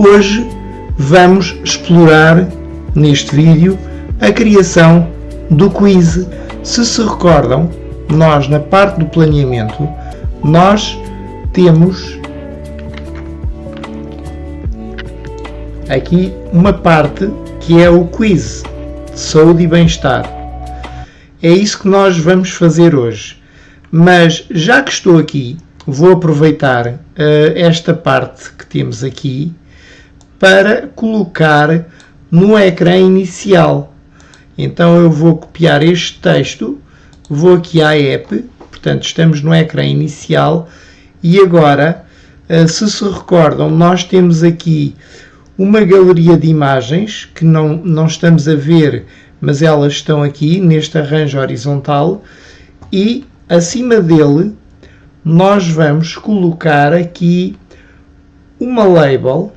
Hoje vamos explorar neste vídeo a criação do quiz. Se se recordam, nós na parte do planeamento, nós temos aqui uma parte que é o quiz de saúde e bem-estar. É isso que nós vamos fazer hoje. Mas já que estou aqui, vou aproveitar esta parte que temos aqui para colocar no ecrã inicial. Então eu vou copiar este texto, vou aqui à app, portanto estamos no ecrã inicial e agora, se se recordam, nós temos aqui uma galeria de imagens que não estamos a ver, mas elas estão aqui neste arranjo horizontal e acima dele nós vamos colocar aqui uma label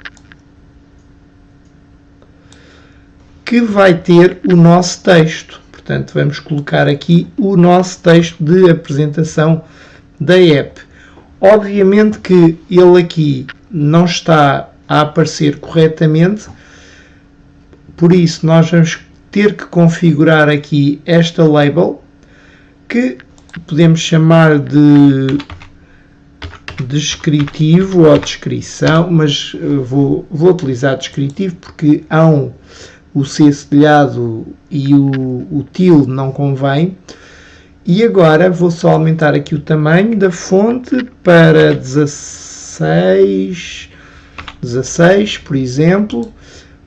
que vai ter o nosso texto. Portanto, vamos colocar aqui o nosso texto de apresentação da app. Obviamente que ele aqui não está a aparecer corretamente, por isso nós vamos ter que configurar aqui esta label, que podemos chamar de descritivo ou descrição, mas vou utilizar descritivo porque o C cedilhado e o til não convém. E agora vou só aumentar aqui o tamanho da fonte para 16, por exemplo.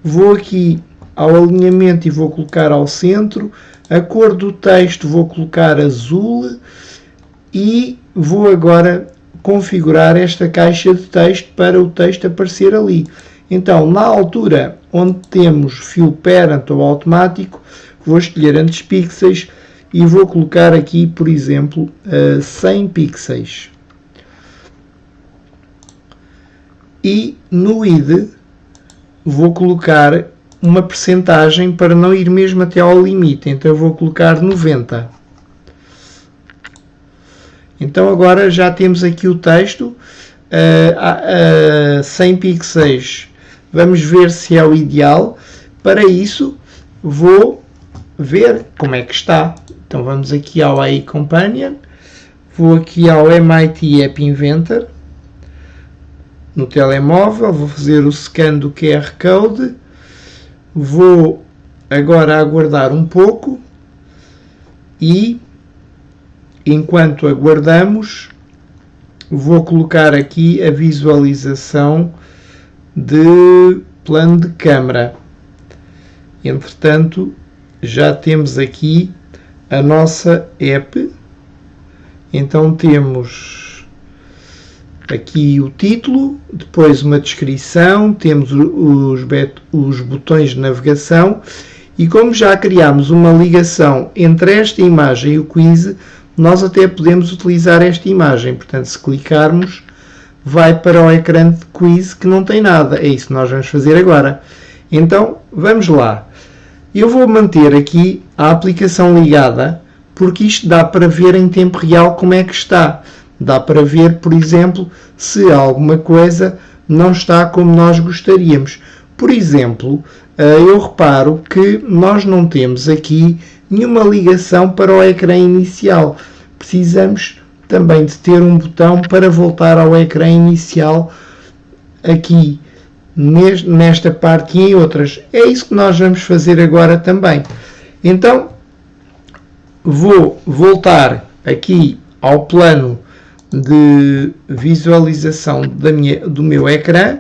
Vou aqui ao alinhamento e vou colocar ao centro. A cor do texto vou colocar azul e vou agora configurar esta caixa de texto para o texto aparecer ali. Então, na altura onde temos fill parent ou automático, vou escolher antes pixels e vou colocar aqui, por exemplo, 100 pixels. E no id vou colocar uma percentagem para não ir mesmo até ao limite, então eu vou colocar 90. Então agora já temos aqui o texto, 100 pixels. Vamos ver se é o ideal. Para isso vou ver como é que está. Então vamos aqui ao AI Companion, vou aqui ao MIT App Inventor, no telemóvel, vou fazer o scan do QR Code, vou agora aguardar um pouco e enquanto aguardamos vou colocar aqui a visualização de plano de câmara. Entretanto, já temos aqui a nossa app. Então temos aqui o título, depois uma descrição, temos os botões de navegação e como já criámos uma ligação entre esta imagem e o quiz, nós até podemos utilizar esta imagem. Portanto, se clicarmos, vai para o ecrã de quiz que não tem nada. É isso que nós vamos fazer agora. Então, vamos lá. Eu vou manter aqui a aplicação ligada, porque isto dá para ver em tempo real como é que está. Dá para ver, por exemplo, se alguma coisa não está como nós gostaríamos. Por exemplo, eu reparo que nós não temos aqui nenhuma ligação para o ecrã inicial. Precisamos também de ter um botão para voltar ao ecrã inicial aqui nesta parte e em outras. É isso que nós vamos fazer agora também. Então, vou voltar aqui ao plano de visualização do meu ecrã.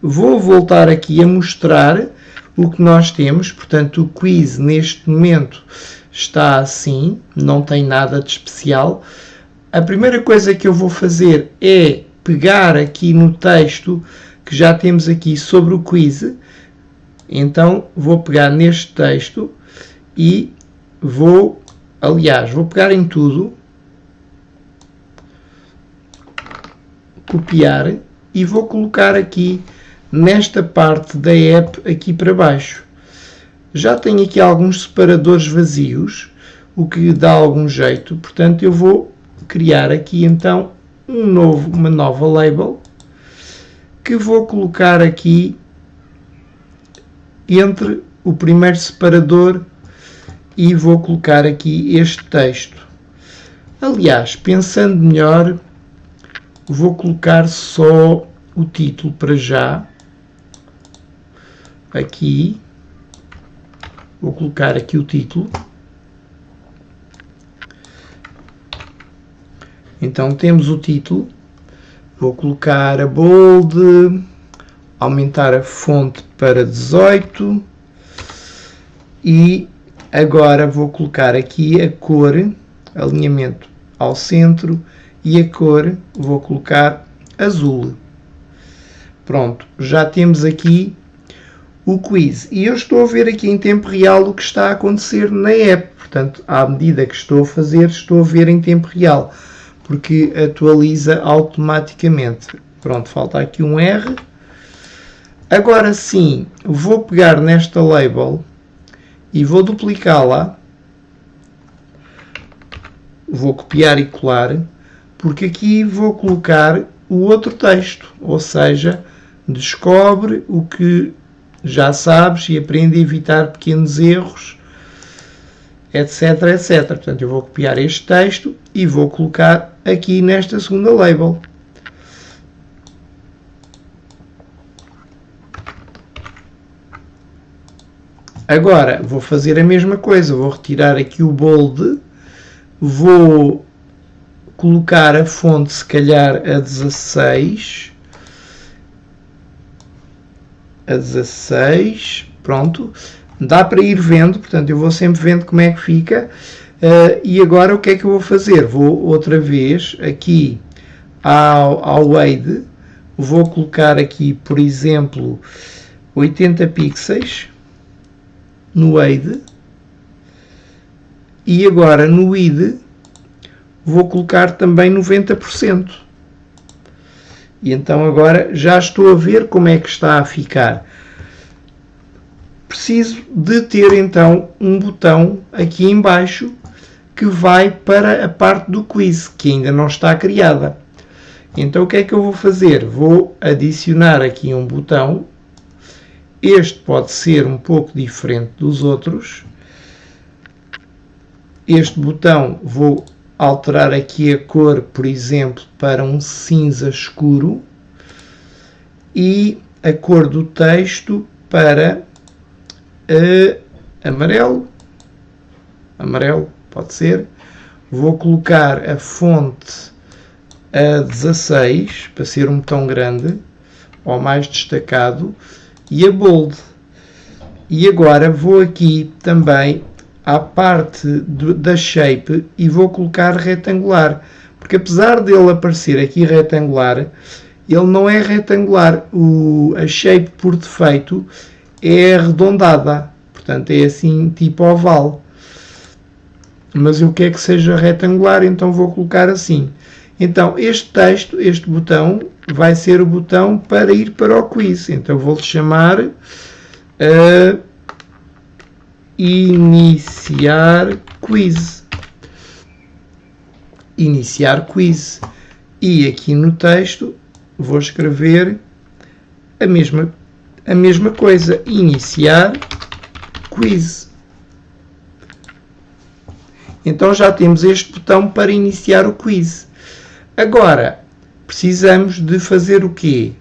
Vou voltar aqui a mostrar o que nós temos. Portanto, o quiz neste momento está assim, não tem nada de especial. A primeira coisa que eu vou fazer é pegar aqui no texto que já temos aqui sobre o quiz. Então, vou pegar neste texto e vou pegar em tudo, copiar e vou colocar aqui nesta parte da app aqui para baixo. Já tenho aqui alguns separadores vazios, o que dá algum jeito, portanto eu vou criar aqui então uma nova label que vou colocar aqui entre o primeiro separador e vou colocar aqui este texto. Aliás, pensando melhor, vou colocar só o título para já. Aqui. Vou colocar aqui o título. Então temos o título. Vou colocar a bold, aumentar a fonte para 18 e agora vou colocar aqui a cor, alinhamento ao centro e a cor vou colocar azul. Pronto, já temos aqui o quiz e eu estou a ver aqui em tempo real o que está a acontecer na app. Portanto, à medida que estou a fazer, estou a ver em tempo real, porque atualiza automaticamente. Pronto, falta aqui um R. Agora sim, vou pegar nesta label e vou duplicá-la. Vou copiar e colar, porque aqui vou colocar o outro texto, ou seja, descobre o que já sabes e aprende a evitar pequenos erros, etc, etc. Portanto, eu vou copiar este texto e vou colocar aqui nesta segunda label. Agora, vou fazer a mesma coisa, vou retirar aqui o bold, vou colocar a fonte, se calhar, a 16, pronto, dá para ir vendo, portanto, eu vou sempre vendo como é que fica. E agora o que é que eu vou fazer? Vou outra vez aqui ao Wade, vou colocar aqui, por exemplo, 80 pixels no Wade e agora no ID vou colocar também 90%. E então agora já estou a ver como é que está a ficar. Preciso de ter então um botão aqui em baixo que vai para a parte do quiz, que ainda não está criada. Então o que é que eu vou fazer? Vou adicionar aqui um botão. Este pode ser um pouco diferente dos outros. Este botão vou alterar aqui a cor, por exemplo, para um cinza escuro e a cor do texto para amarelo. Amarelo, pode ser. Vou colocar a fonte a 16 para ser um botão grande ou mais destacado e a bold. E agora vou aqui também à parte da shape e vou colocar retangular, porque apesar dele aparecer aqui retangular, ele não é retangular. A shape por defeito é arredondada, portanto é assim tipo oval. Mas eu quero que seja retangular, então vou colocar assim. Então este texto, este botão, vai ser o botão para ir para o quiz. Então vou-lhe chamar iniciar quiz. Iniciar quiz. E aqui no texto vou escrever a mesma coisa. Iniciar quiz. Então já temos este botão para iniciar o quiz. Agora, precisamos de fazer o quê?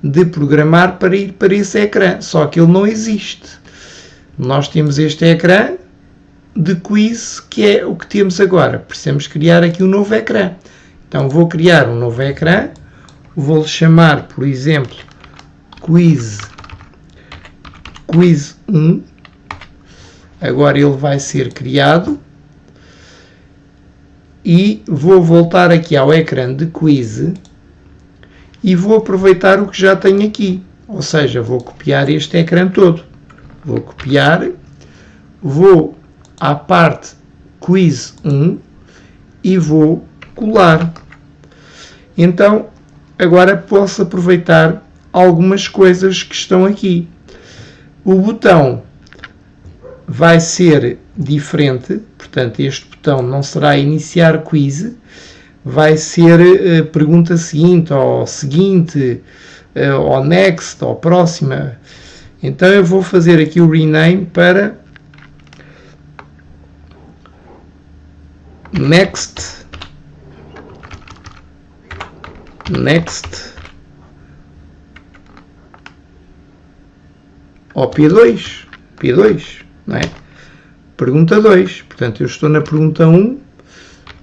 De programar para ir para esse ecrã. Só que ele não existe. Nós temos este ecrã de quiz, que é o que temos agora. Precisamos criar aqui um novo ecrã. Então vou criar um novo ecrã. Vou-lhe chamar, por exemplo, quiz 1. Agora ele vai ser criado. E vou voltar aqui ao ecrã de quiz e vou aproveitar o que já tenho aqui. Ou seja, vou copiar este ecrã todo. Vou copiar, vou à parte quiz 1 e vou colar. Então, agora posso aproveitar algumas coisas que estão aqui. O botão vai ser diferente, portanto este botão não será iniciar quiz, vai ser pergunta seguinte, ou seguinte, ou next, ou próxima. Então eu vou fazer aqui o rename para next ou P2, não é? Pergunta 2, portanto eu estou na pergunta 1,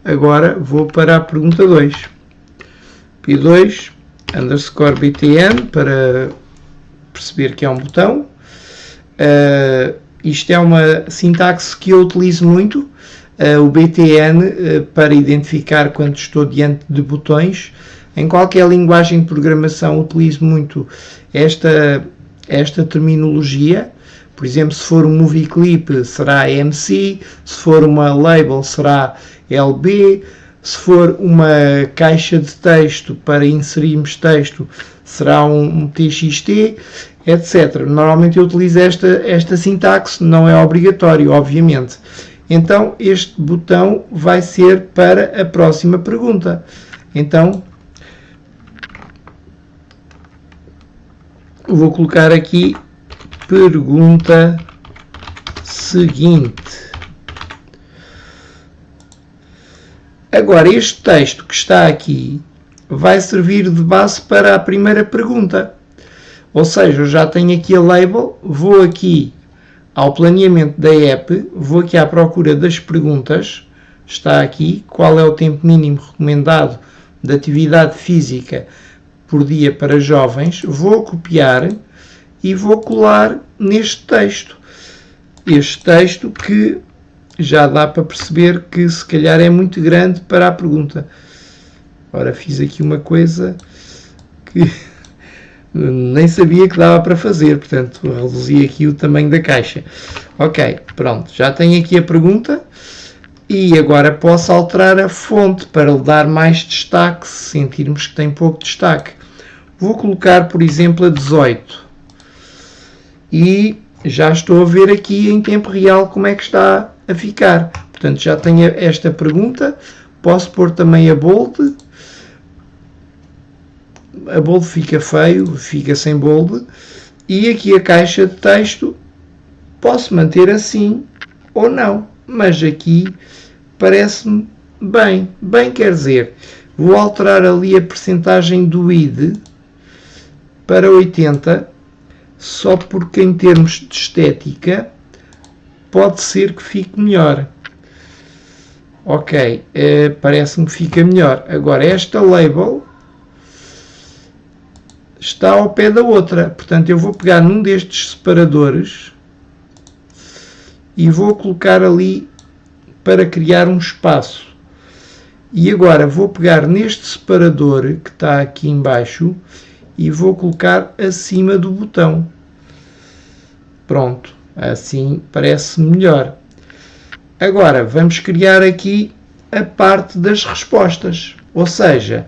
agora vou para a pergunta 2. P2 underscore btn para perceber que é um botão. Isto é uma sintaxe que eu utilizo muito, o btn, para identificar quando estou diante de botões. Em qualquer linguagem de programação utilizo muito esta terminologia. Por exemplo, se for um movie clip será MC, se for uma label será LB, se for uma caixa de texto para inserirmos texto será um TXT, etc. Normalmente eu utilizo esta sintaxe, não é obrigatório, obviamente. Então este botão vai ser para a próxima pergunta. Então vou colocar aqui pergunta seguinte. Agora, este texto que está aqui vai servir de base para a primeira pergunta. Ou seja, eu já tenho aqui a label, vou aqui ao planeamento da app, vou aqui à procura das perguntas, está aqui, qual é o tempo mínimo recomendado de atividade física por dia para jovens, vou copiar e vou colar neste texto. Este texto que já dá para perceber que se calhar é muito grande para a pergunta. Ora, fiz aqui uma coisa que nem sabia que dava para fazer, portanto reduzi aqui o tamanho da caixa. Ok, pronto, já tenho aqui a pergunta e agora posso alterar a fonte para lhe dar mais destaque, se sentirmos que tem pouco destaque. Vou colocar, por exemplo, a 18 e já estou a ver aqui em tempo real como é que está a ficar. Portanto, já tenho esta pergunta, posso pôr também a bold. A bold fica feio, fica sem bold. E aqui a caixa de texto posso manter assim ou não, mas aqui parece-me bem. Bem quer dizer, vou alterar ali a percentagem do id para 80, só porque em termos de estética pode ser que fique melhor. Ok, parece-me que fica melhor. Agora, esta label está ao pé da outra. Portanto, eu vou pegar num destes separadores e vou colocar ali para criar um espaço. E agora vou pegar neste separador que está aqui em baixo e vou colocar acima do botão. Pronto, assim parece melhor. Agora, vamos criar aqui a parte das respostas. Ou seja,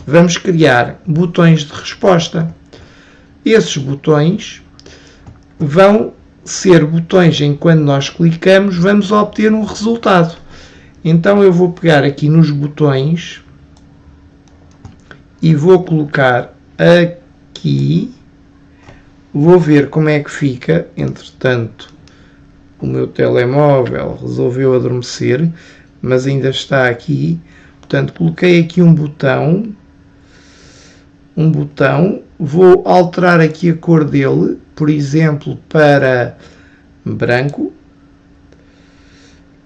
vamos criar botões de resposta. Esses botões vão ser botões em que quando nós clicamos vamos obter um resultado. Então eu vou pegar aqui nos botões e vou colocar aqui. Vou ver como é que fica. Entretanto, o meu telemóvel resolveu adormecer, mas ainda está aqui. Portanto, coloquei aqui um botão, vou alterar aqui a cor dele, por exemplo, para branco,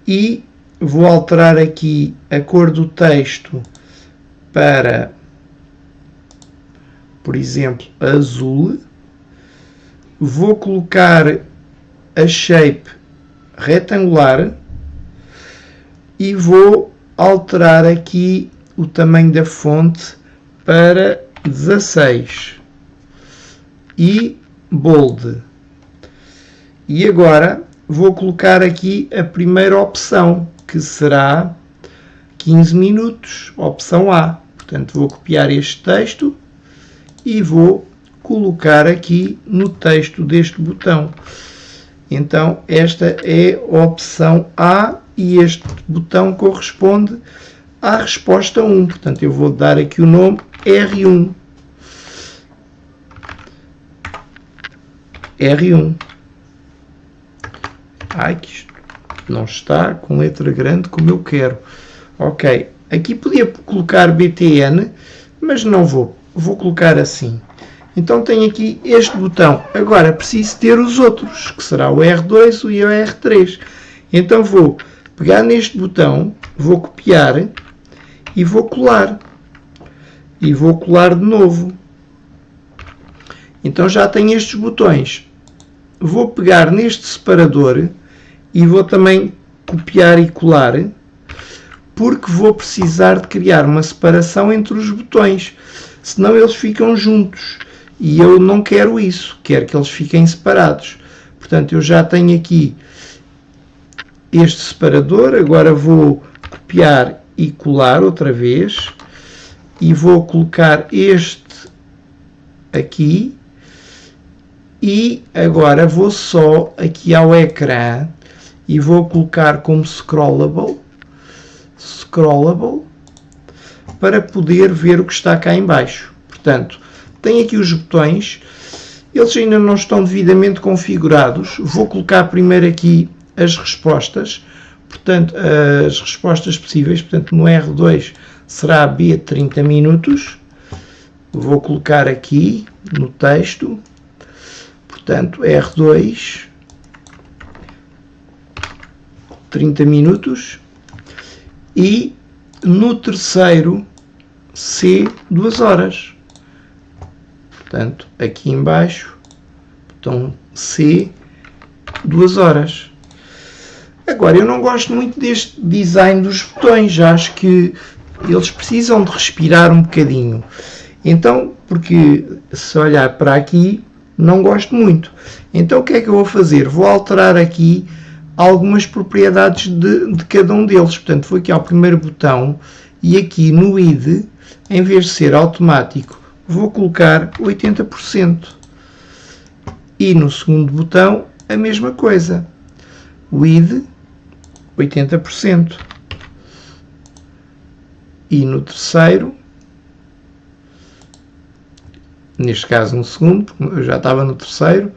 e vou alterar aqui a cor do texto para, por exemplo, azul. Vou colocar a shape retangular e vou alterar aqui o tamanho da fonte para 16 e bold. E agora vou colocar aqui a primeira opção, que será 15 minutos, opção A. Portanto, vou copiar este texto e vou colocar aqui no texto deste botão. Então, esta é a opção A e este botão corresponde à resposta 1. Portanto, eu vou dar aqui o nome R1. R1. Ai, que isto não está com letra grande como eu quero. Ok, aqui podia colocar BTN, mas não vou. Vou colocar assim. Então tenho aqui este botão. Agora preciso ter os outros, que será o R2 e o R3. Então vou pegar neste botão, vou copiar e vou colar. E vou colar de novo. Então já tenho estes botões. Vou pegar neste separador e vou também copiar e colar, porque vou precisar de criar uma separação entre os botões, senão eles ficam juntos. E eu não quero isso, quero que eles fiquem separados. Portanto, eu já tenho aqui este separador, agora vou copiar e colar outra vez. E vou colocar este aqui. E agora vou só aqui ao ecrã e vou colocar como scrollable, para poder ver o que está cá em baixo. Portanto, tenho aqui os botões, eles ainda não estão devidamente configurados. Vou colocar primeiro aqui as respostas, portanto, as respostas possíveis. Portanto, no R2 será B 30 minutos. Vou colocar aqui no texto, portanto, R2 30 minutos e no terceiro C 2 horas. Portanto, aqui em baixo, botão C, 2 horas. Agora, eu não gosto muito deste design dos botões, já acho que eles precisam de respirar um bocadinho. Então, porque se olhar para aqui, não gosto muito. Então, o que é que eu vou fazer? Vou alterar aqui algumas propriedades de cada um deles. Portanto, vou aqui ao primeiro botão e aqui no ID, em vez de ser automático, vou colocar 80%. E no segundo botão, a mesma coisa. With 80%. E no terceiro, neste caso no segundo, porque eu já estava no terceiro,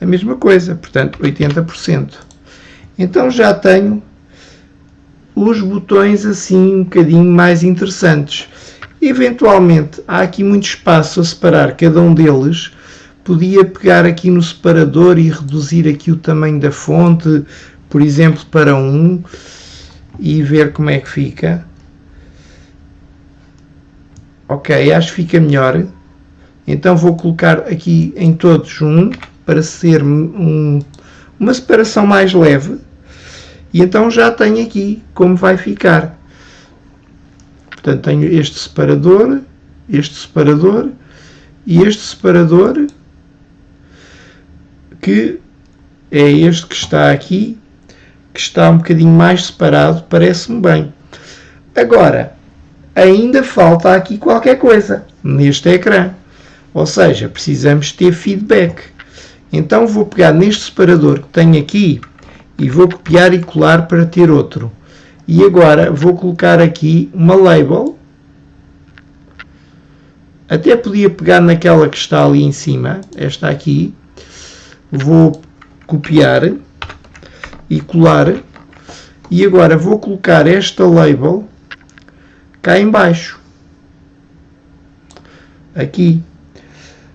a mesma coisa. Portanto, 80%. Então já tenho os botões assim um bocadinho mais interessantes. Eventualmente, há aqui muito espaço a separar cada um deles. Podia pegar aqui no separador e reduzir aqui o tamanho da fonte, por exemplo, para 1 e ver como é que fica. Ok, acho que fica melhor. Então vou colocar aqui em todos 1 para ser uma separação mais leve. E então já tenho aqui como vai ficar. Portanto, tenho este separador e este separador, que é este que está aqui, que está um bocadinho mais separado, parece-me bem. Agora, ainda falta aqui qualquer coisa neste ecrã. Ou seja, precisamos ter feedback. Então vou pegar neste separador que tenho aqui e vou copiar e colar para ter outro. E agora vou colocar aqui uma label. Até podia pegar naquela que está ali em cima, esta aqui. Vou copiar e colar. E agora vou colocar esta label cá em baixo. Aqui.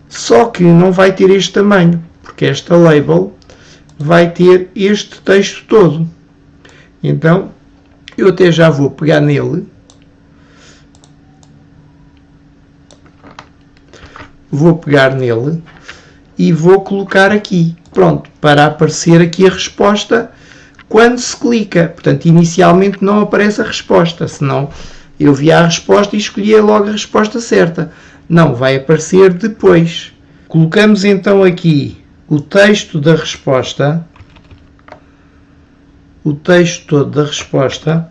Só que não vai ter este tamanho, porque esta label vai ter este texto todo. Então, eu até já vou pegar nele. Vou pegar nele e vou colocar aqui. Pronto, para aparecer aqui a resposta quando se clica. Portanto, inicialmente não aparece a resposta, senão eu via a resposta e escolhia logo a resposta certa. Não, vai aparecer depois. Colocamos então aqui o texto da resposta, o texto todo da resposta,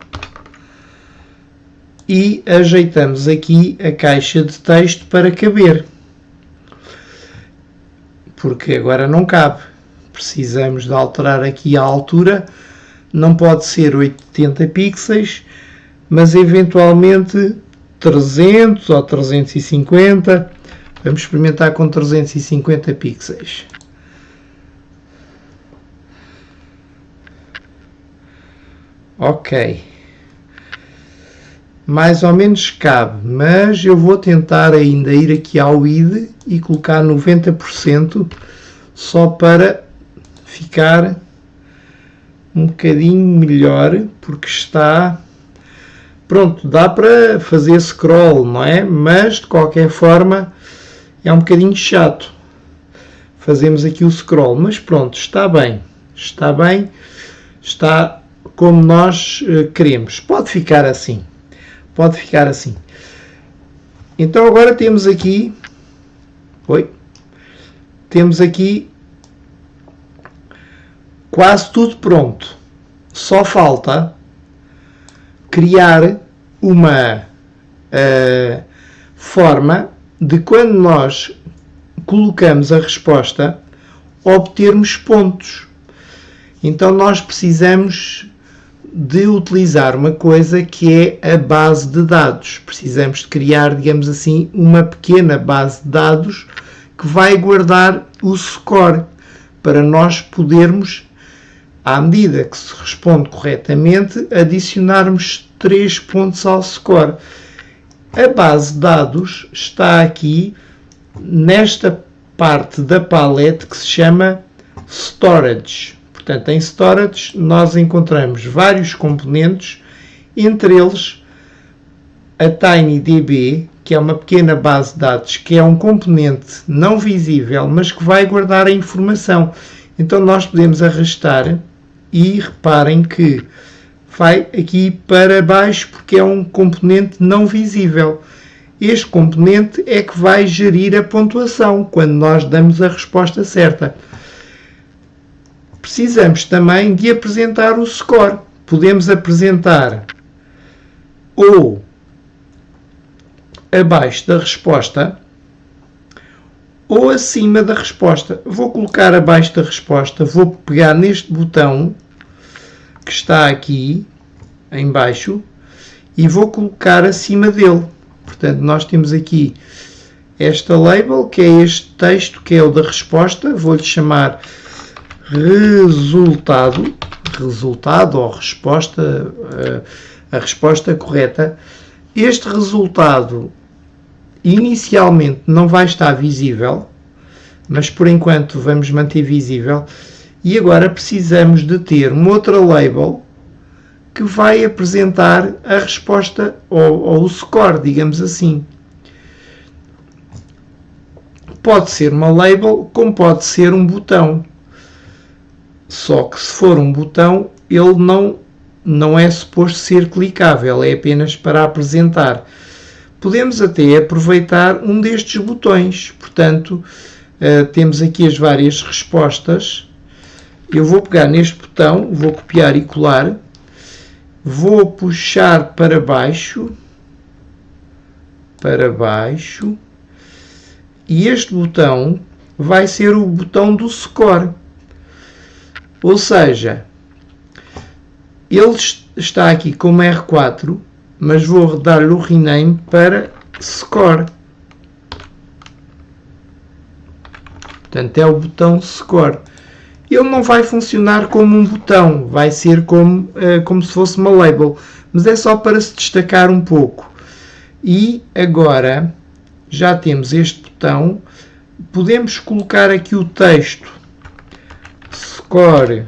e ajeitamos aqui a caixa de texto para caber. Porque agora não cabe. Precisamos de alterar aqui a altura. Não pode ser 80 pixels, mas eventualmente 300 ou 350. Vamos experimentar com 350 pixels. Ok. Mais ou menos cabe, mas eu vou tentar ainda ir aqui ao ID e colocar 90% só para ficar um bocadinho melhor, porque está... Pronto, dá para fazer scroll, não é? Mas, de qualquer forma, é um bocadinho chato. Fazemos aqui o scroll, mas pronto, está bem. Está bem, está como nós queremos. Pode ficar assim. Pode ficar assim. Então agora temos aqui... Temos aqui quase tudo pronto. Só falta criar uma forma de quando nós colocamos a resposta obtermos pontos. Então nós precisamos de utilizar uma coisa que é a base de dados. Precisamos de criar, digamos assim, uma pequena base de dados que vai guardar o score para nós podermos, à medida que se responde corretamente, adicionarmos 3 pontos ao score. A base de dados está aqui nesta parte da palette que se chama Storage. Portanto, em Storage nós encontramos vários componentes, entre eles a TinyDB, que é uma pequena base de dados, que é um componente não visível, mas que vai guardar a informação. Então nós podemos arrastar e reparem que vai aqui para baixo porque é um componente não visível. Este componente é que vai gerir a pontuação quando nós damos a resposta certa. Precisamos também de apresentar o score. Podemos apresentar ou abaixo da resposta ou acima da resposta. Vou colocar abaixo da resposta, vou pegar neste botão que está aqui em baixo e vou colocar acima dele. Portanto, nós temos aqui esta label, que é este texto, que é o da resposta. Vou-lhe chamar resultado ou resposta, a resposta correta. Este resultado inicialmente não vai estar visível, mas por enquanto vamos manter visível. E agora precisamos de ter uma outra label que vai apresentar a resposta ou o score, digamos assim. Pode ser uma label, como pode ser um botão. Só que se for um botão, ele não é suposto ser clicável, é apenas para apresentar. Podemos até aproveitar um destes botões. Portanto, temos aqui as várias respostas. Eu vou pegar neste botão, vou copiar e colar. Vou puxar para baixo, e este botão vai ser o botão do score. Ou seja, ele está aqui como R4, mas vou dar-lhe o rename para score. Portanto, é o botão score. Ele não vai funcionar como um botão, vai ser como se fosse uma label, mas é só para se destacar um pouco. E agora já temos este botão, podemos colocar aqui o texto score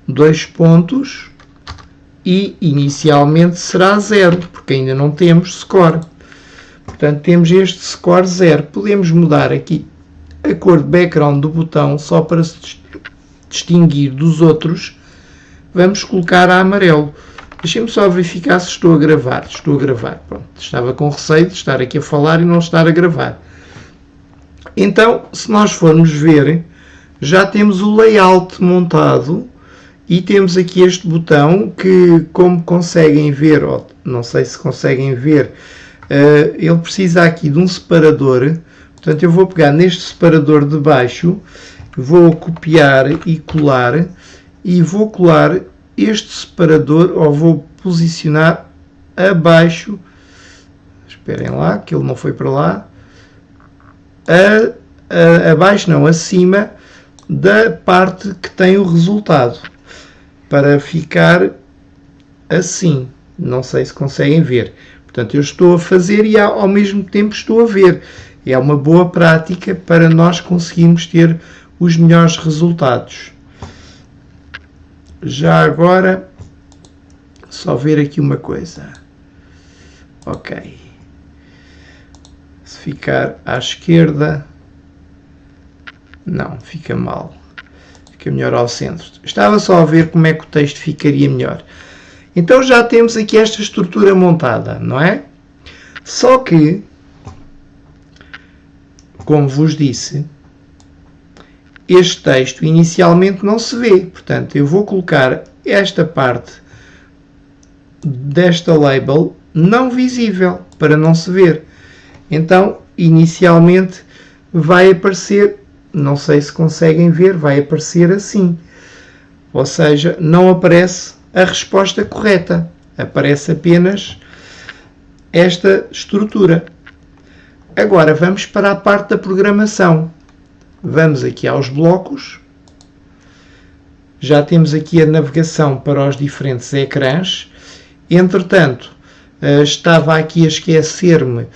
2 pontos e inicialmente será 0, porque ainda não temos score. Portanto, temos este score 0. Podemos mudar aqui a cor de background do botão só para se distinguir dos outros. Vamos colocar a amarelo. Deixem-me só verificar se estou a gravar. Estou a gravar. Pronto. Estava com receio de estar aqui a falar e não estar a gravar. Então, se nós formos ver, já temos o layout montado e temos aqui este botão que, como conseguem ver, ou não sei se conseguem ver, ele precisa aqui de um separador. Portanto, eu vou pegar neste separador de baixo, vou copiar e colar, e vou colar este separador, ou vou posicionar abaixo, esperem lá, que ele não foi para lá, abaixo não, acima da parte que tem o resultado, para ficar assim. Não sei se conseguem ver. Portanto, eu estou a fazer e ao mesmo tempo estou a ver. É uma boa prática para nós conseguirmos ter os melhores resultados. Já agora, só ver aqui uma coisa. Ok. Se ficar à esquerda, não, fica mal. Fica melhor ao centro. Estava só a ver como é que o texto ficaria melhor. Então já temos aqui esta estrutura montada, não é? Só que, como vos disse, este texto inicialmente não se vê. Portanto, eu vou colocar esta parte desta label não visível, para não se ver. Então, inicialmente vai aparecer, não sei se conseguem ver, vai aparecer assim. Ou seja, não aparece a resposta correta. Aparece apenas esta estrutura. Agora vamos para a parte da programação. Vamos aqui aos blocos. Já temos aqui a navegação para os diferentes ecrãs. Entretanto, estava aqui a esquecer-me,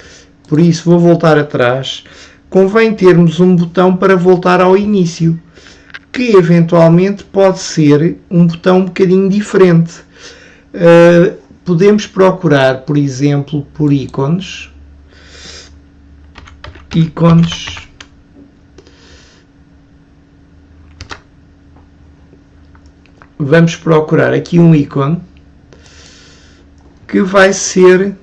por isso vou voltar atrás. Convém termos um botão para voltar ao início, que eventualmente pode ser um botão um bocadinho diferente. Podemos procurar, por exemplo, por ícones. Vamos procurar aqui um ícone que vai ser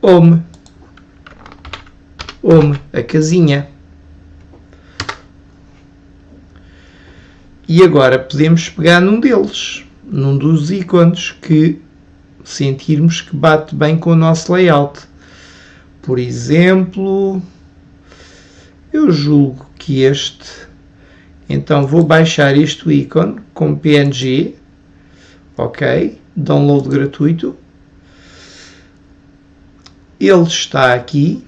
Home, a casinha. E agora podemos pegar num deles, num dos ícones que sentirmos que bate bem com o nosso layout. Por exemplo, eu julgo que este. Então vou baixar este ícone com PNG. Ok, download gratuito. Ele está aqui.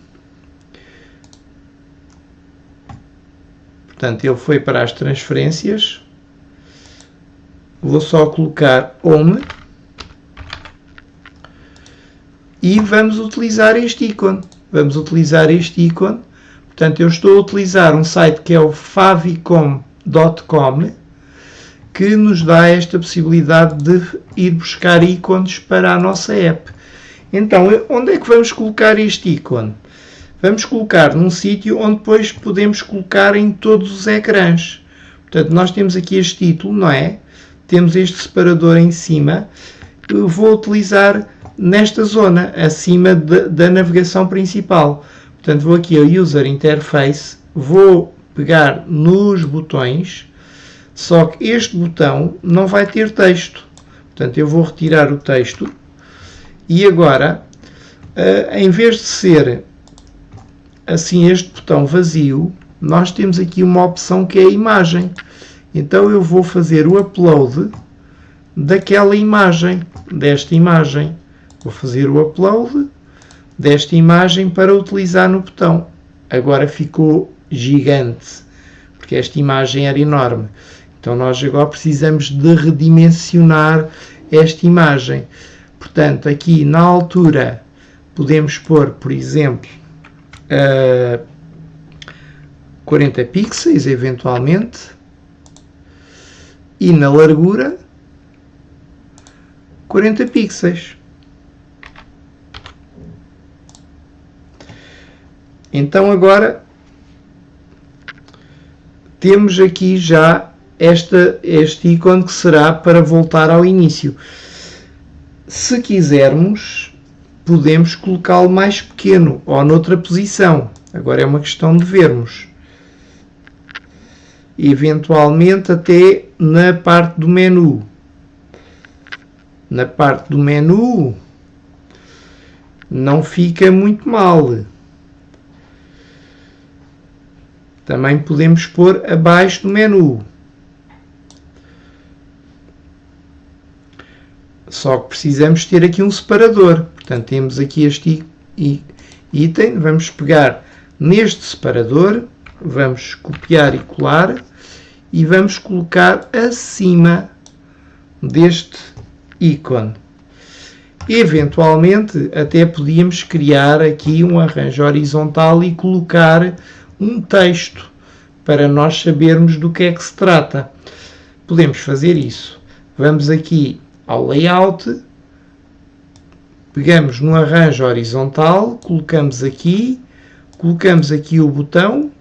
Portanto, ele foi para as transferências. Vou só colocar Home. E vamos utilizar este ícone. Portanto, eu estou a utilizar um site que é o favicom.com, que nos dá esta possibilidade de ir buscar ícones para a nossa app. Então, onde é que vamos colocar este ícone? Vamos colocar num sítio onde depois podemos colocar em todos os ecrãs. Portanto, nós temos aqui este título, não é? Temos este separador em cima. Eu vou utilizar nesta zona, acima da navegação principal. Portanto, vou aqui ao User Interface, vou pegar nos botões, só que este botão não vai ter texto. Portanto, eu vou retirar o texto e agora, em vez de ser assim este botão vazio, nós temos aqui uma opção que é a imagem. Então eu vou fazer o upload daquela imagem, desta imagem. Vou fazer o upload desta imagem para utilizar no botão. Agora ficou gigante, porque esta imagem era enorme. Então nós agora precisamos de redimensionar esta imagem. Portanto, aqui na altura podemos pôr, por exemplo, 40 pixels, eventualmente, e na largura 40 pixels. Então agora temos aqui já este ícone que será para voltar ao início. Se quisermos, podemos colocá-lo mais pequeno ou noutra posição. Agora é uma questão de vermos. Eventualmente até na parte do menu. Na parte do menu não fica muito mal. Também podemos pôr abaixo do menu. Só que precisamos ter aqui um separador. Portanto, temos aqui este item. Vamos pegar neste separador vamos copiar e colar e vamos colocar acima deste ícone. Eventualmente até podíamos criar aqui um arranjo horizontal e colocar um texto para nós sabermos do que é que se trata. Podemos fazer isso. Vamos aqui ao layout, pegamos no arranjo horizontal, colocamos aqui o botão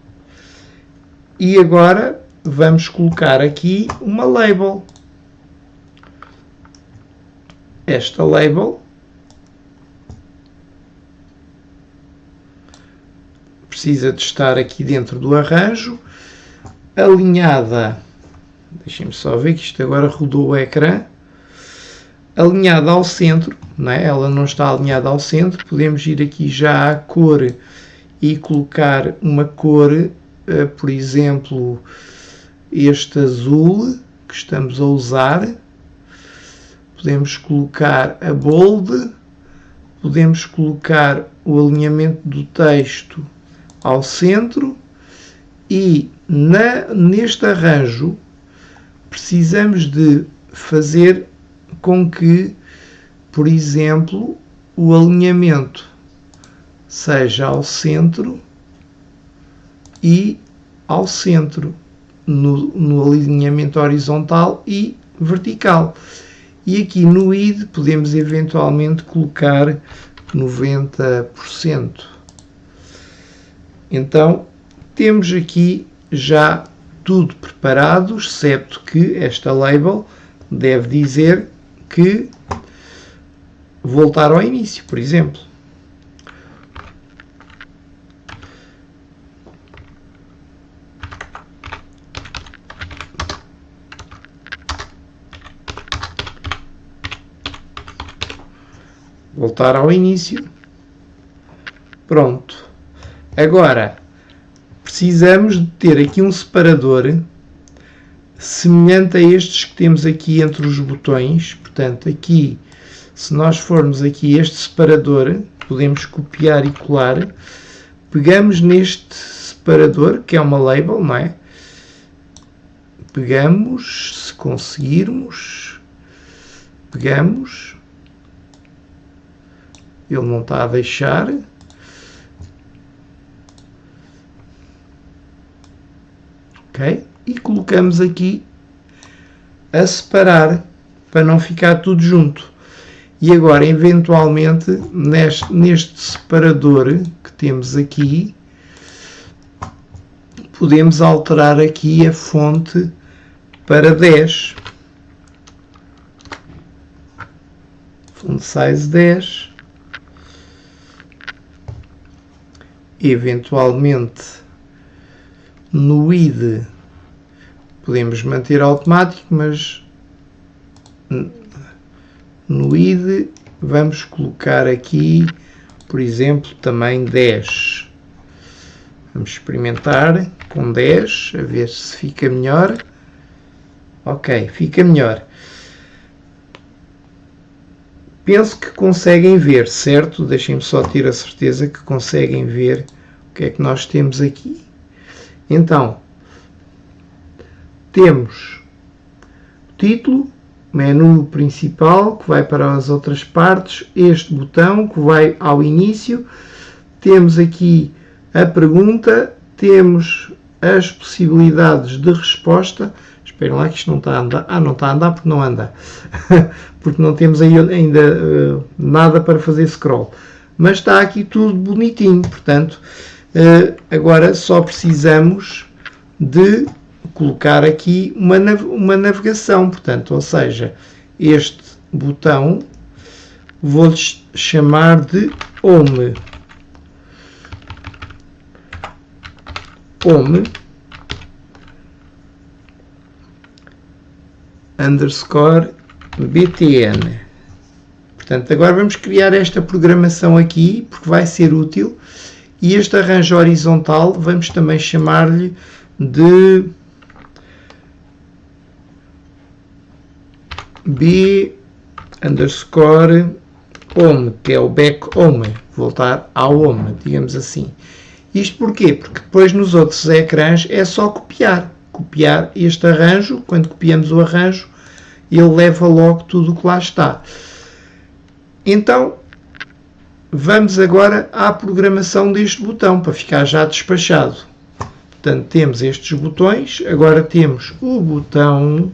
e agora vamos colocar aqui uma label. Esta label precisa de estar aqui dentro do arranjo, alinhada, deixem-me só ver que isto agora rodou o ecrã, alinhada ao centro, não é? Ela não está alinhada ao centro, podemos ir aqui já à cor e colocar uma cor, por exemplo, este azul que estamos a usar. Podemos colocar a bold, podemos colocar o alinhamento do texto ao centro e neste arranjo precisamos de fazer com que, por exemplo, o alinhamento seja ao centro e ao centro, no alinhamento horizontal e vertical. E aqui no ID podemos eventualmente colocar 90%. Então, temos aqui já tudo preparado, excepto que esta label deve dizer que voltar ao início, por exemplo. Voltar ao início. Pronto. Agora, precisamos de ter aqui um separador semelhante a estes que temos aqui entre os botões. Portanto, aqui, se nós formos aqui este separador, podemos copiar e colar. Pegamos neste separador, que é uma label, não é? Pegamos, se conseguirmos, pegamos. Ele não está a deixar. Ok? E colocamos aqui a separar para não ficar tudo junto. E agora, eventualmente, neste separador que temos aqui, podemos alterar aqui a fonte para 10. Font size 10. Eventualmente, no ID podemos manter automático, mas no ID vamos colocar aqui, por exemplo, também 10. Vamos experimentar com 10, a ver se fica melhor. Ok, fica melhor. Penso que conseguem ver, certo? Deixem-me só ter a certeza que conseguem ver o que é que nós temos aqui. Então, temos o título, menu principal, que vai para as outras partes, este botão, que vai ao início, temos aqui a pergunta, temos as possibilidades de resposta. Esperem lá que isto não está a andar. Ah, não está a andar porque não anda. Porque não temos ainda nada para fazer scroll. Mas está aqui tudo bonitinho. Portanto, agora só precisamos de colocar aqui uma navegação. Portanto, ou seja, este botão vou-lhe chamar de Home. Home underscore btn. Portanto, agora vamos criar esta programação aqui, porque vai ser útil, e este arranjo horizontal vamos também chamar-lhe de b underscore home, que é o back home, voltar ao home, digamos assim. Isto porquê? Porque depois nos outros ecrãs é só copiar. Copiar este arranjo, quando copiamos o arranjo, ele leva logo tudo o que lá está. Então, vamos agora à programação deste botão, para ficar já despachado. Portanto, temos estes botões, agora temos o botão,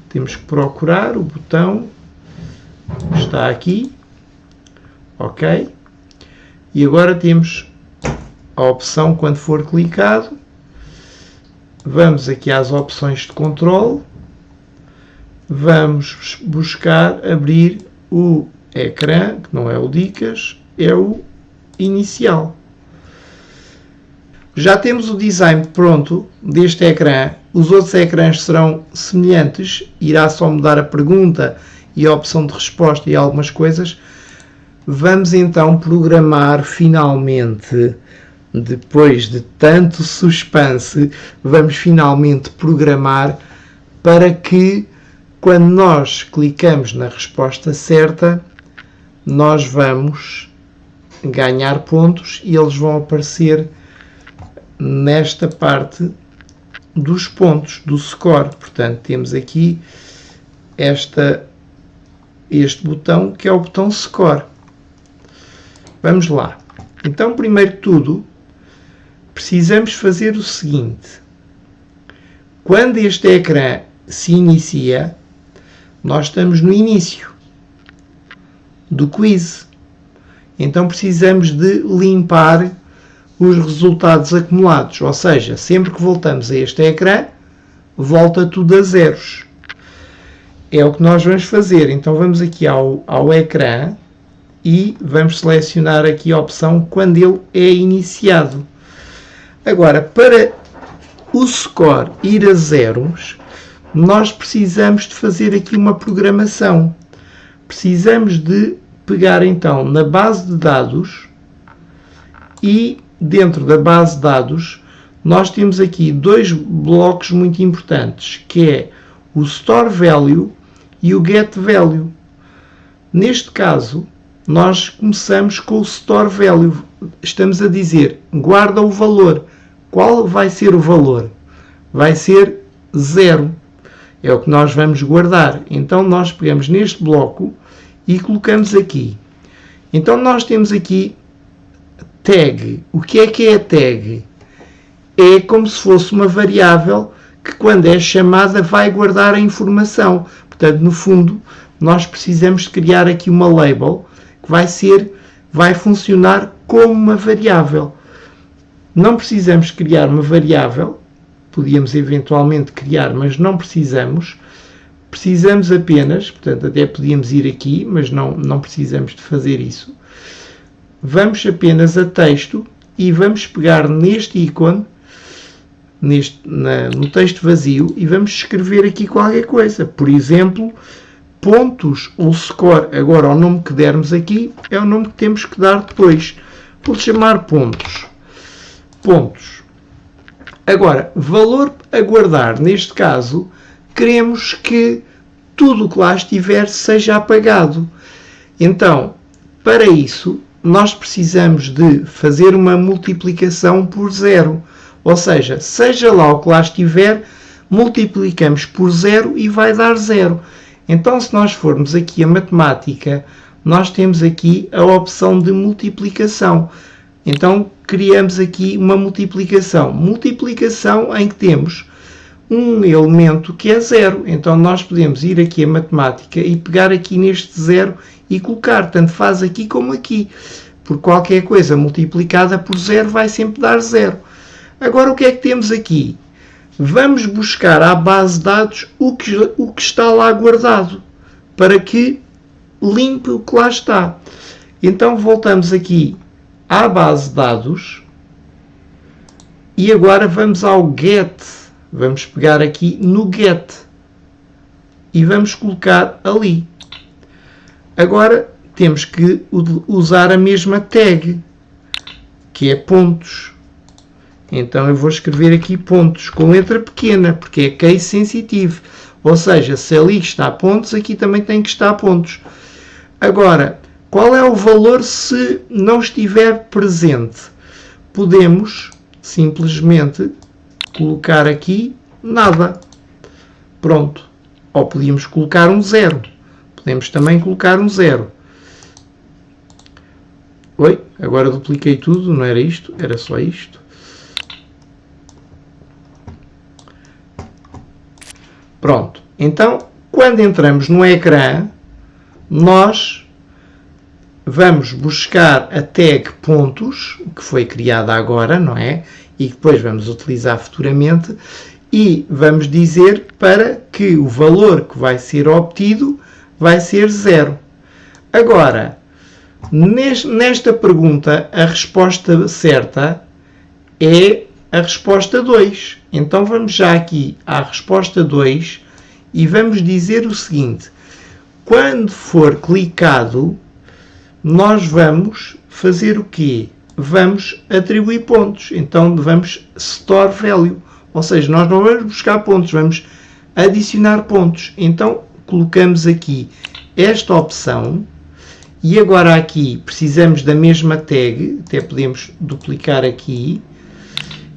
temos que procurar o botão, está aqui, ok? E agora temos a opção, quando for clicado, vamos aqui às opções de controle, vamos buscar abrir o ecrã, que não é o Dicas, é o inicial. Já temos o design pronto deste ecrã. Os outros ecrãs serão semelhantes, irá só mudar a pergunta e a opção de resposta e algumas coisas. Vamos então programar finalmente, depois de tanto suspense, vamos finalmente programar para que, quando nós clicamos na resposta certa, nós vamos ganhar pontos e eles vão aparecer nesta parte dos pontos, do score. Portanto, temos aqui este botão, que é o botão score. Vamos lá. Então, primeiro de tudo, precisamos fazer o seguinte. Quando este ecrã se inicia, nós estamos no início do quiz. Então, precisamos de limpar os resultados acumulados. Ou seja, sempre que voltamos a este ecrã, volta tudo a zeros. É o que nós vamos fazer. Então, vamos aqui ao ecrã e vamos selecionar aqui a opção quando ele é iniciado. Agora, para o score ir a zeros, nós precisamos de fazer aqui uma programação. Precisamos de pegar então na base de dados e dentro da base de dados nós temos aqui dois blocos muito importantes, que é o Store Value e o Get Value. Neste caso, nós começamos com o Store Value. Estamos a dizer, guarda o valor. Qual vai ser o valor? Vai ser 0. É o que nós vamos guardar. Então, nós pegamos neste bloco e colocamos aqui. Então, nós temos aqui tag. O que é a tag? É como se fosse uma variável que, quando é chamada, vai guardar a informação. Portanto, no fundo, nós precisamos de criar aqui uma label que vai funcionar como uma variável. Não precisamos criar uma variável, podíamos eventualmente criar, mas não precisamos. Precisamos apenas, portanto, até podíamos ir aqui, mas não precisamos de fazer isso. Vamos apenas a texto e vamos pegar neste ícone, no texto vazio, e vamos escrever aqui qualquer coisa. Por exemplo, pontos ou score. Agora, o nome que dermos aqui é o nome que temos que dar depois. Vou chamar pontos. Pontos. Agora, valor a guardar. Neste caso, queremos que tudo o que lá estiver seja apagado. Então, para isso, nós precisamos de fazer uma multiplicação por 0. Ou seja lá o que lá estiver, multiplicamos por 0 e vai dar 0. Então, se nós formos aqui a matemática, nós temos aqui a opção de multiplicação. Então, criamos aqui uma multiplicação. Multiplicação em que temos um elemento que é 0. Então, nós podemos ir aqui a matemática e pegar aqui neste 0 e colocar. Tanto faz aqui como aqui. Por qualquer coisa multiplicada por 0 vai sempre dar 0. Agora, o que é que temos aqui? Vamos buscar à base de dados o que está lá guardado, para que limpe o que lá está. Então, voltamos aqui à base de dados e agora vamos ao Get. Vamos pegar aqui no Get e vamos colocar ali. Agora, temos que usar a mesma tag, que é pontos. Então, eu vou escrever aqui pontos com letra pequena, porque é case sensitive. Ou seja, se ali está pontos, aqui também tem que estar pontos. Agora, Qual é o valor se não estiver presente? Podemos simplesmente colocar aqui nada. Pronto. Ou podíamos colocar um 0. Podemos também colocar um 0. Oi, agora dupliquei tudo, não era isto, era só isto. Pronto. Então, quando entramos no ecrã, nós vamos buscar a tag pontos, que foi criada agora, não é? E que depois vamos utilizar futuramente, e vamos dizer para que o valor que vai ser obtido vai ser 0. Agora, nesta pergunta, a resposta certa é a resposta 2. Então vamos já aqui à resposta 2 e vamos dizer o seguinte: quando for clicado, nós vamos fazer o quê? Vamos atribuir pontos. Então vamos store value. Ou seja, nós não vamos buscar pontos, vamos adicionar pontos. Então colocamos aqui esta opção e agora aqui precisamos da mesma tag, até podemos duplicar aqui,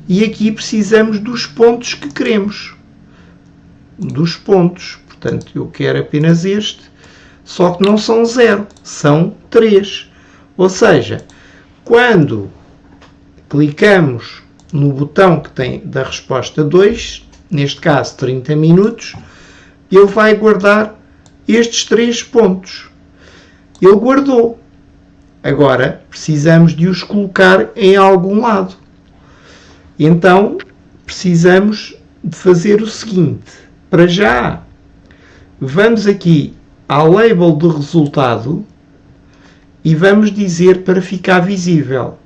e aqui precisamos dos pontos que queremos. Dos pontos. Portanto, eu quero apenas este, só que não são 0, são 3. Ou seja, quando clicamos no botão que tem da resposta 2, neste caso 30 minutos, ele vai guardar estes 3 pontos. Ele guardou. Agora precisamos de os colocar em algum lado. Então precisamos de fazer o seguinte. Para já, vamos aqui ao label do resultado e vamos dizer para ficar visível.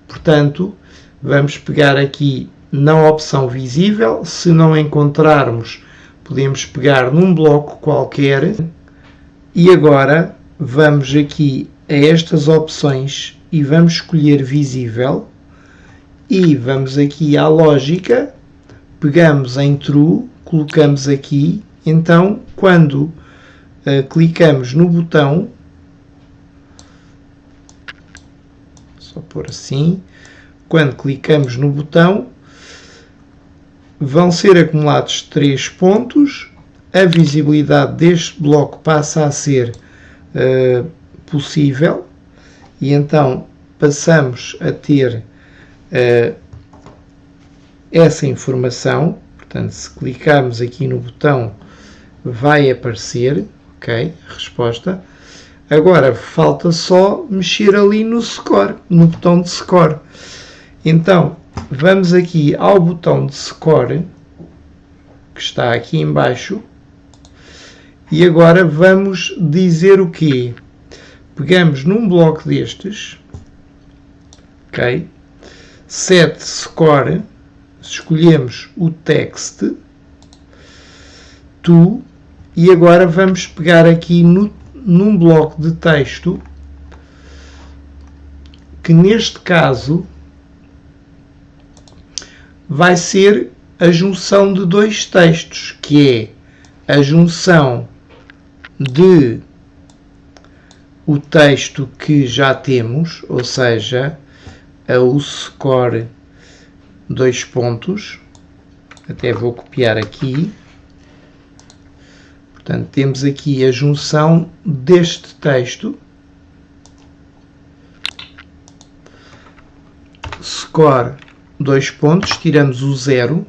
Portanto, vamos pegar aqui na opção visível. Se não encontrarmos, podemos pegar num bloco qualquer. E agora vamos aqui a estas opções e vamos escolher visível. E vamos aqui à lógica, pegamos em true, colocamos aqui. Então, quando clicamos no botão, só pôr assim, quando clicamos no botão, vão ser acumulados 3 pontos, a visibilidade deste bloco passa a ser possível, e então passamos a ter essa informação. Portanto, se clicarmos aqui no botão, vai aparecer, ok, a resposta. Agora falta só mexer ali no score, no botão de score. Então, vamos aqui ao botão de score, que está aqui em baixo, e agora vamos dizer o quê? Pegamos num bloco destes, ok, set score, escolhemos o text, to, e agora vamos pegar aqui num bloco de texto, que neste caso vai ser a junção de 2 textos, que é a junção de o texto que já temos, ou seja, o score 2 pontos, até vou copiar aqui. Portanto, temos aqui a junção deste texto, score 2 pontos, tiramos o 0,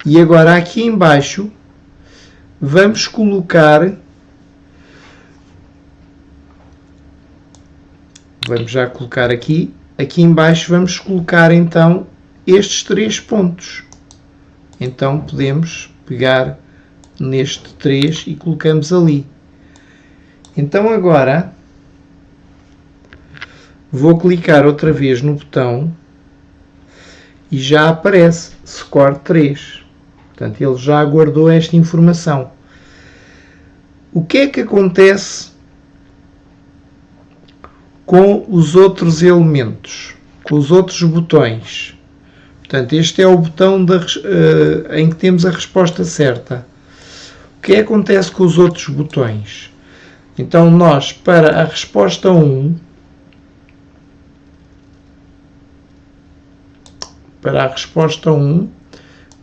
e agora aqui em baixo vamos colocar, vamos já colocar aqui em baixo vamos colocar então estes 3 pontos. Então podemos pegar neste 3 e colocamos ali. Então agora vou clicar outra vez no botão e já aparece score 3. Portanto, ele já guardou esta informação. O que é que acontece com os outros elementos, com os outros botões? Portanto, este é o botão em que temos a resposta certa. O que acontece com os outros botões? Então nós, para a resposta 1,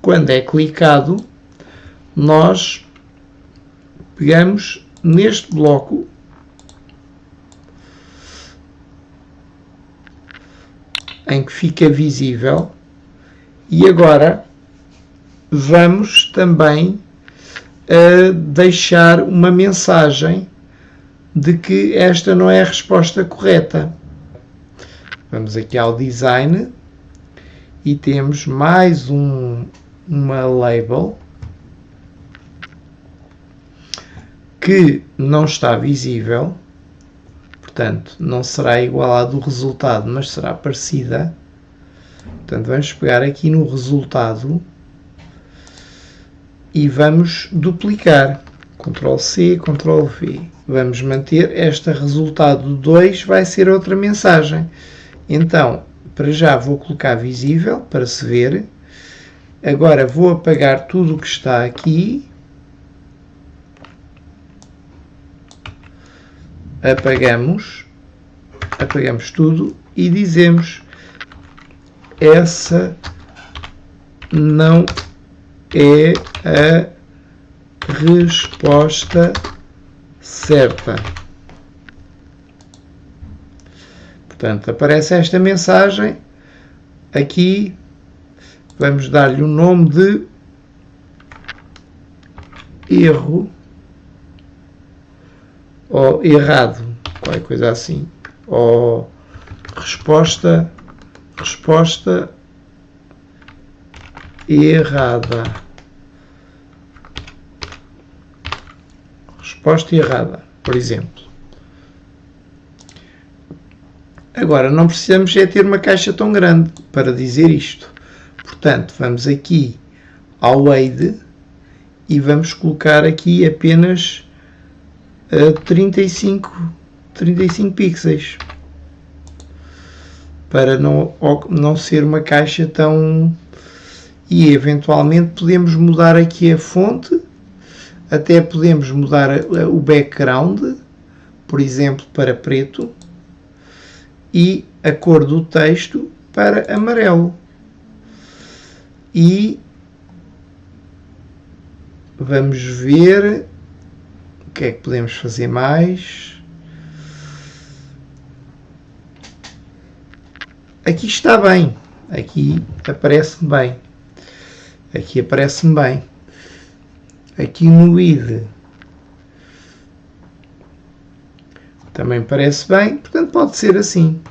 quando é clicado, nós pegamos neste bloco em que fica visível e agora vamos também deixar uma mensagem de que esta não é a resposta correta. Vamos aqui ao design e temos mais uma label que não está visível, portanto não será igual à do resultado, mas será parecida. Portanto, vamos pegar aqui no resultado e vamos duplicar. Ctrl C, Ctrl V. Vamos manter esta resultado 2, vai ser outra mensagem. Então, para já vou colocar visível para se ver. Agora vou apagar tudo o que está aqui. Apagamos tudo e dizemos: essa não é a resposta certa. Portanto, aparece esta mensagem. Aqui vamos dar-lhe o nome de erro ou errado, qualquer coisa assim, ou resposta errada. Resposta errada, por exemplo. Agora, não precisamos ter uma caixa tão grande para dizer isto. Portanto, vamos aqui ao Aid e vamos colocar aqui apenas 35 pixels. Para não ser uma caixa tão... E, eventualmente, podemos mudar aqui a fonte. Até podemos mudar o background, por exemplo, para preto. E a cor do texto para amarelo. E vamos ver o que é que podemos fazer mais. Aqui está bem. Aqui aparece-me bem. Aqui no ID também parece bem, portanto pode ser assim.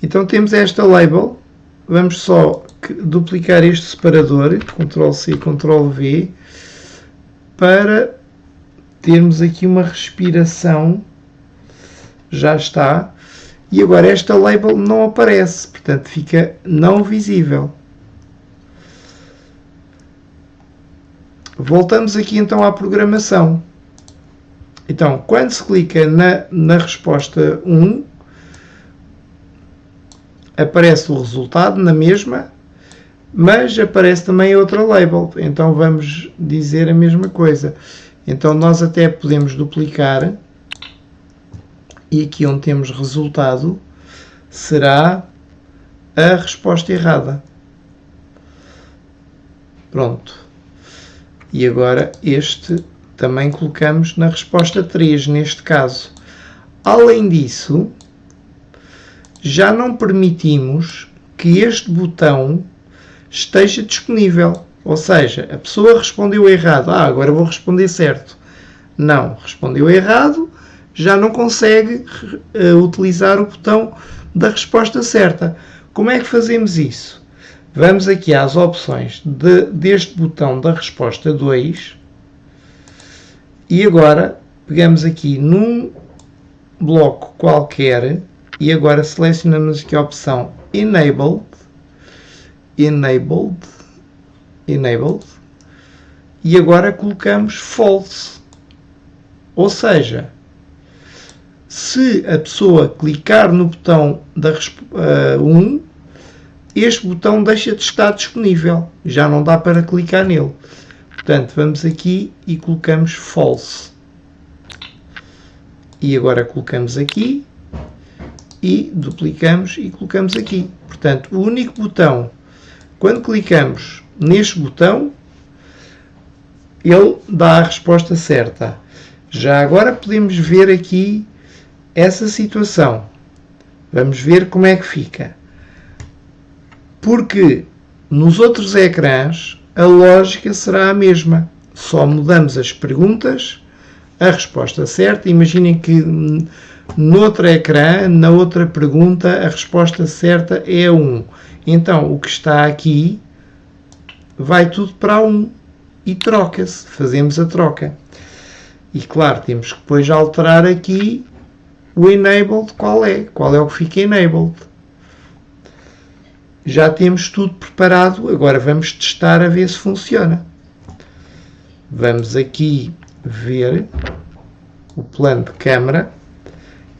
Então temos esta label, vamos só duplicar este separador, Ctrl C, Ctrl V, para termos aqui uma respiração, já está, e agora esta label não aparece, portanto fica não visível. Voltamos aqui então à programação. Então, quando se clica na resposta 1, aparece o resultado na mesma, mas aparece também outra label. Então vamos dizer a mesma coisa. Então nós até podemos duplicar e aqui onde temos resultado será a resposta errada. Pronto. E agora este também colocamos na resposta 3, neste caso. Além disso, já não permitimos que este botão esteja disponível. Ou seja, a pessoa respondeu errado. Agora vou responder certo. Não, respondeu errado, já não consegue utilizar o botão da resposta certa. Como é que fazemos isso? Vamos aqui às opções deste botão da resposta 2 e agora pegamos aqui num bloco qualquer e agora selecionamos aqui a opção Enabled e agora colocamos False. Ou seja, se a pessoa clicar no botão da 1, este botão deixa de estar disponível, já não dá para clicar nele. Portanto, vamos aqui e colocamos False. e agora colocamos aqui e duplicamos e colocamos aqui. Portanto, o único botão, quando clicamos neste botão, ele dá a resposta certa. Já agora podemos ver aqui essa situação. Vamos ver como é que fica. Porque nos outros ecrãs a lógica será a mesma. Só mudamos as perguntas, a resposta certa. Imaginem que no outro ecrã, na outra pergunta, a resposta certa é a 1. Então, o que está aqui vai tudo para a 1 e troca-se. Fazemos a troca. E claro, temos que depois alterar aqui o enabled, qual é o que fica enabled. Já temos tudo preparado, agora vamos testar a ver se funciona. Vamos aqui ver o plano de câmara.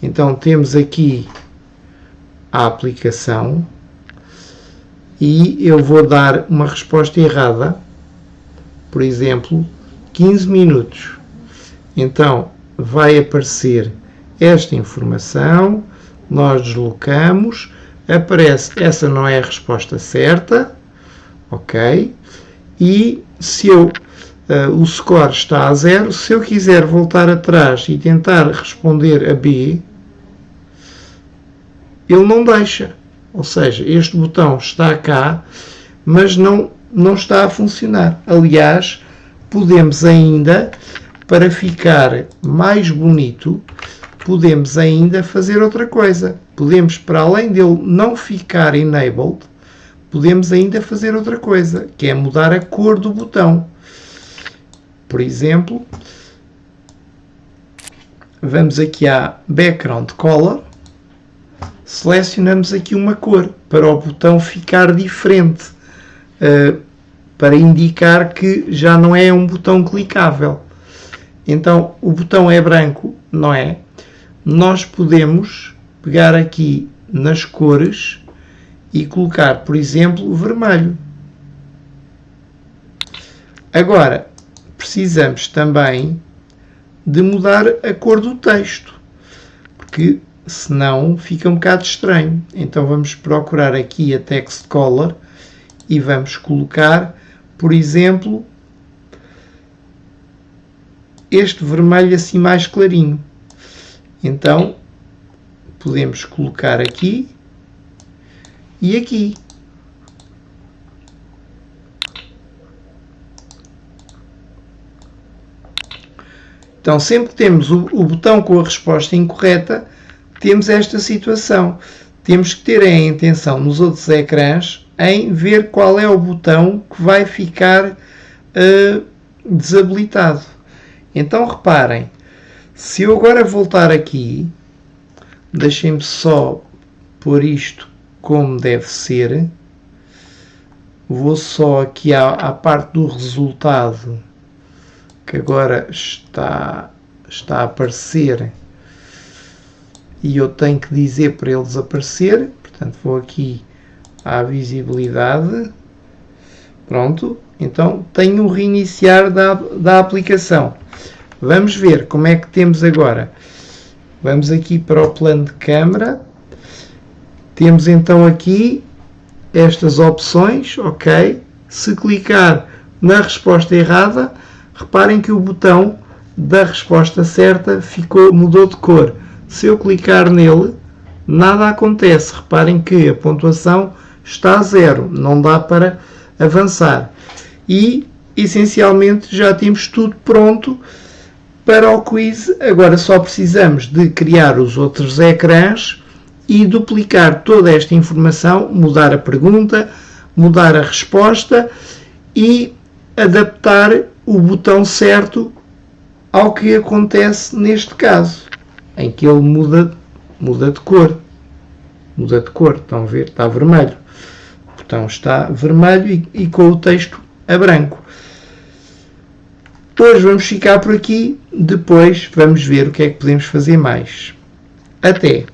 Então temos aqui a aplicação e eu vou dar uma resposta errada, por exemplo, 15 minutos. Então vai aparecer esta informação, nós deslocamos, aparece, essa não é a resposta certa, ok? E se o score está a 0, se eu quiser voltar atrás e tentar responder a B, ele não deixa. Ou seja, este botão está cá, mas não está a funcionar. Aliás, podemos ainda, para ficar mais bonito, podemos ainda fazer outra coisa. Podemos, para além dele não ficar enabled, podemos ainda fazer outra coisa, que é mudar a cor do botão. Por exemplo, vamos aqui à Background Color, selecionamos aqui uma cor para o botão ficar diferente, para indicar que já não é um botão clicável. Então, o botão é branco, não é? Nós podemos pegar aqui nas cores e colocar, por exemplo, vermelho. Agora, precisamos também de mudar a cor do texto, porque senão fica um bocado estranho. Então vamos procurar aqui a Text Color e vamos colocar, por exemplo, este vermelho assim mais clarinho. Então podemos colocar aqui e aqui. Então, sempre que temos o botão com a resposta incorreta, temos esta situação. Temos que ter a intenção nos outros ecrãs em ver qual é o botão que vai ficar desabilitado. Então, reparem, se eu agora voltar aqui, deixem-me só pôr isto como deve ser. Vou só aqui à parte do resultado, que agora está a aparecer e eu tenho que dizer para ele desaparecer. Portanto, vou aqui à visibilidade. Pronto. Então, tenho o reiniciar da aplicação. Vamos ver como é que temos agora. Vamos aqui para o plano de câmara. Temos então aqui estas opções, ok? Se clicar na resposta errada, reparem que o botão da resposta certa mudou de cor. Se eu clicar nele, nada acontece. Reparem que a pontuação está a 0, não dá para avançar. E, essencialmente, já temos tudo pronto para o quiz. Agora só precisamos de criar os outros ecrãs e duplicar toda esta informação, mudar a pergunta, mudar a resposta e adaptar o botão certo ao que acontece neste caso, em que ele muda de cor. Muda de cor, estão a ver? Está vermelho. O botão está vermelho e com o texto a branco. Hoje vamos ficar por aqui, depois vamos ver o que é que podemos fazer mais. Até!